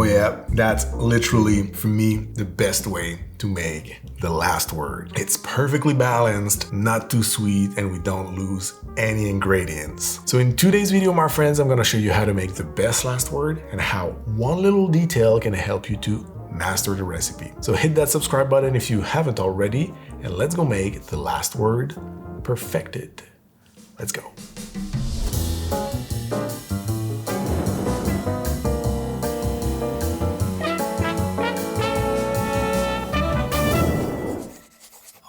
Oh yeah, that's literally, for me, the best way to make the last word. It's perfectly balanced, not too sweet, and we don't lose any ingredients. So in today's video, my friends, I'm gonna show you how to make the best last word and how one little detail can help you to master the recipe. So hit that subscribe button if you haven't already, and let's go make the last word perfected. Let's go.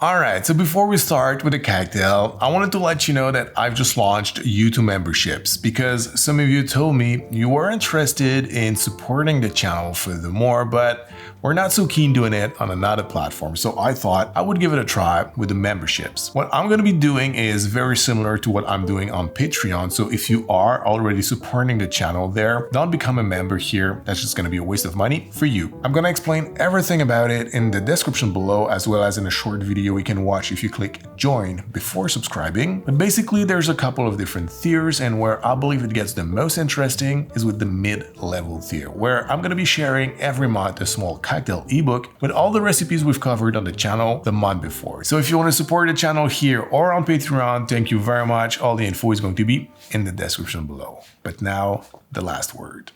Alright, so before we start with the cocktail, I wanted to let you know that I've just launched YouTube memberships because some of you told me you were interested in supporting the channel furthermore, but we're not so keen doing it on another platform, so I thought I would give it a try with the memberships. What I'm going to be doing is very similar to what I'm doing on Patreon, so if you are already supporting the channel there, don't become a member here. That's just going to be a waste of money for you. I'm going to explain everything about it in the description below, as well as in a short video we can watch if you click join before subscribing. But basically there's a couple of different tiers, and where I believe it gets the most interesting is with the mid-level tier, where I'm going to be sharing every month a small cocktail ebook with all the recipes we've covered on the channel the month before. So if you want to support the channel here or on Patreon, thank you very much. All the info is going to be in the description below. But now, the last word.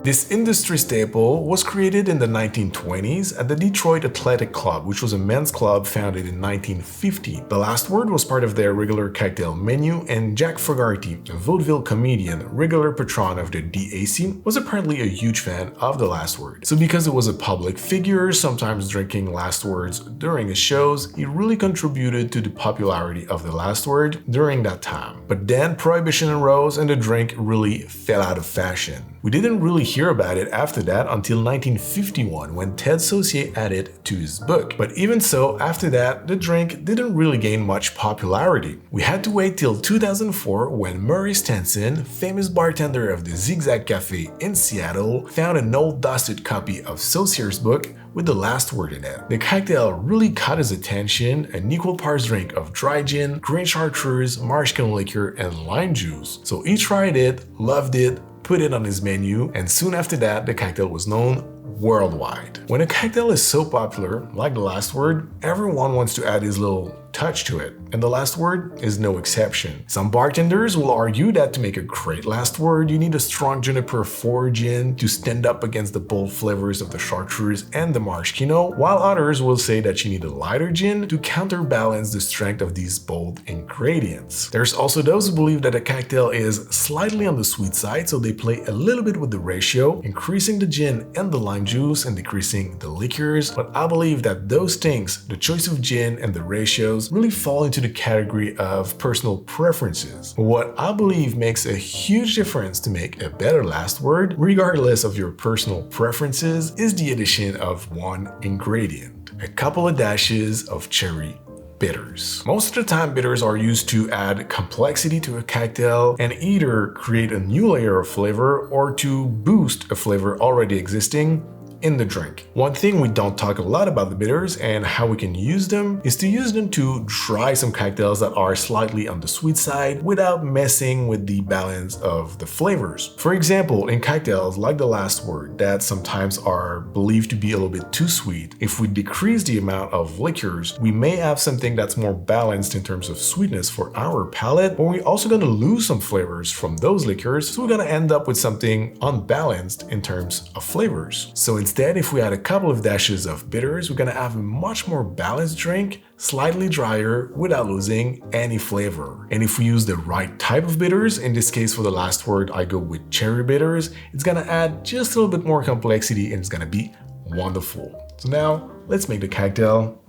This industry staple was created in the 1920s at the Detroit Athletic Club, which was a men's club founded in 1950. The last word was part of their regular cocktail menu, and Jack Fogarty, a vaudeville comedian, regular patron of the DAC, was apparently a huge fan of the last word. So because it was a public figure, sometimes drinking last words during his shows, he really contributed to the popularity of the last word during that time. But then Prohibition arose and the drink really fell out of fashion. We didn't really hear about it after that until 1951 when Ted Saucier added it to his book. But even so, after that, the drink didn't really gain much popularity. We had to wait till 2004 when Murray Stenson, famous bartender of the Zigzag Cafe in Seattle, found an old dusted copy of Saucier's book with the last word in it. The cocktail really caught his attention, an equal parts drink of dry gin, green chartreuse, maraschino liqueur, and lime juice. So he tried it, loved it, put it on his menu, and soon after that, the cocktail was known worldwide. When a cocktail is so popular, like the last word, everyone wants to add his little touch to it, and the last word is no exception. Some bartenders will argue that to make a great last word, you need a strong juniper-forward gin to stand up against the bold flavors of the chartreuse and the maraschino, while others will say that you need a lighter gin to counterbalance the strength of these bold ingredients. There's also those who believe that a cocktail is slightly on the sweet side, so they play a little bit with the ratio, increasing the gin and the lime juice and decreasing the liqueurs. But I believe that those things, the choice of gin and the ratios, really fall into the category of personal preferences. What I believe makes a huge difference to make a better last word, regardless of your personal preferences, is the addition of one ingredient: a couple of dashes of cherry bitters. Most of the time, bitters are used to add complexity to a cocktail and either create a new layer of flavor or to boost a flavor already existing in the drink. One thing we don't talk a lot about the bitters and how we can use them is to use them to dry some cocktails that are slightly on the sweet side without messing with the balance of the flavors. For example, in cocktails like the last word that sometimes are believed to be a little bit too sweet, if we decrease the amount of liqueurs, we may have something that's more balanced in terms of sweetness for our palate, but we're also going to lose some flavors from those liqueurs, so we're going to end up with something unbalanced in terms of flavors. So instead, if we add a couple of dashes of bitters, we're gonna have a much more balanced drink, slightly drier without losing any flavor. And if we use the right type of bitters, in this case for the last word I go with cherry bitters, it's gonna add just a little bit more complexity and it's gonna be wonderful. So now let's make the cocktail.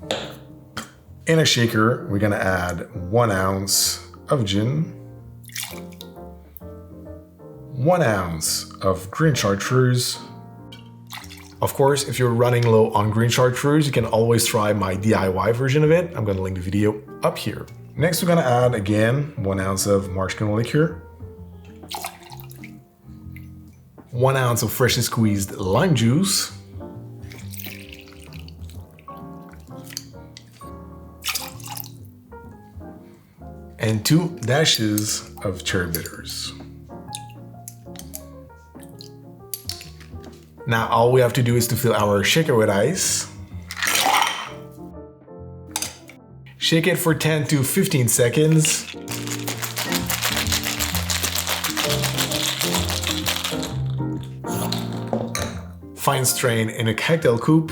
In a shaker, we're gonna add 1 ounce of gin, 1 ounce of green chartreuse. Of course, if you're running low on green chartreuse, you can always try my DIY version of it. I'm gonna link the video up here. Next, we're gonna add again 1 ounce of maraschino liqueur, 1 ounce of freshly squeezed lime juice, and 2 dashes of cherry bitters. Now all we have to do is to fill our shaker with ice. Shake it for 10 to 15 seconds. Fine strain in a cocktail coupe.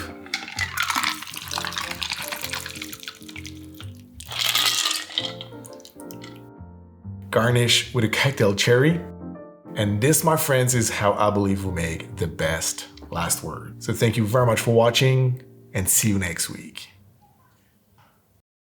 Garnish with a cocktail cherry. And this, my friends, is how I believe we make the best last word. So thank you very much for watching and see you next week.